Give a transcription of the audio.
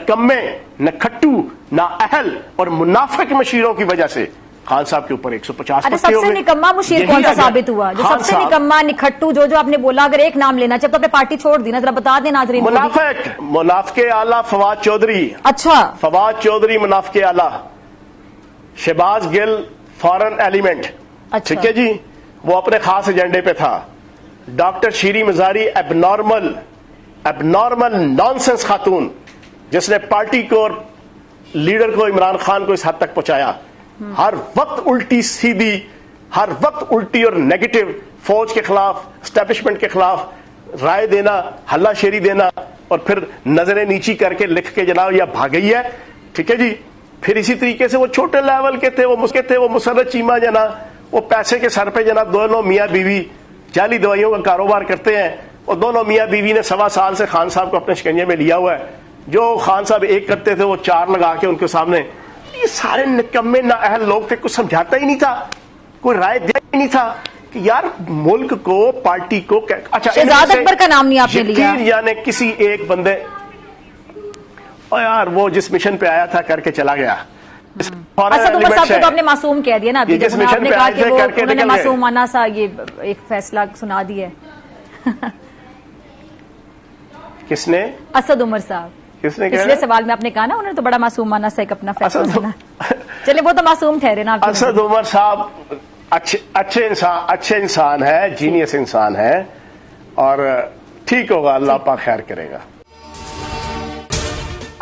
نکمے، نہ کھٹو، نہ اہل اور منافق مشیروں کی وجہ سے خان صاحب کے اوپر 150 سب سے نکما مشیر کون سا ثابت ہوا؟ جو سب سے نکما نکھٹو جو آپ نے بولا، اگر ایک نام لینا چاہے تو اپنے پارٹی چھوڑ دی نا، ذرا بتا دیں ناظرین. منافق اعلیٰ فواد چودھری. اچھا، فواد چودھری منافق اعلیٰ. شہباز گل فارن ایلیمنٹ. ٹھیک ہے جی، وہ اپنے خاص ایجنڈے پہ تھا. ڈاکٹر شیری مزاری ابنارمل نانسنس خاتون، جس نے پارٹی کو اور لیڈر کو عمران خان کو اس حد تک پہنچایا. ہر وقت الٹی سیدھی، ہر وقت الٹی اور نیگیٹو، فوج کے خلاف، اسٹیبلشمنٹ کے خلاف رائے دینا، ہلہ شیری دینا، اور پھر نظریں نیچی کر کے لکھ کے جناب یہ بھاگ گئی ہے. ٹھیک ہے جی. پھر اسی طریقے سے وہ چھوٹے لیول کے تھے، وہ مسرت چیمہ جنا، وہ پیسے کے سر پہ جناب دونوں میاں بیوی جعلی دوائیوں کا کاروبار کرتے ہیں. اور دونوں میاں بیوی نے 1.25 سال سے خان صاحب کو اپنے شکنجے میں لیا ہوا ہے. جو خان صاحب ایک کرتے تھے وہ 4 لگا کے ان کے سامنے. یہ سارے نکمے نہ اہل لوگ تھے. کچھ سمجھاتا ہی نہیں تھا، کوئی رائے دیا ہی نہیں تھا کہ یار ملک کو، پارٹی کو. اچھا، شہزاد اکبر کا نام نہیں آپ نے لیا، یعنی کسی ایک بندے، اور یار وہ جس مشن پہ آیا تھا کر کے چلا گیا. اسد عمر صاحب کو تو آپ نے معصوم کہہ دیا نا ابھی، جب آپ نے کہا کہ وہ انہوں نے معصومانہ سا یہ ایک فیصلہ سنا دیا ہے. کس نے؟ اسد عمر صاحب. کس نے؟ پچھلے سوال میں آپ نے کہا نا انہوں نے تو بڑا معصومانہ سا ایک اپنا فیصلہ سنا. چلے وہ تو معصوم ٹھہرے نا. اسد عمر صاحب اچھے انسان ہے، جینیس انسان ہے، اور ٹھیک ہوگا، اللہ پاک خیر کرے گا.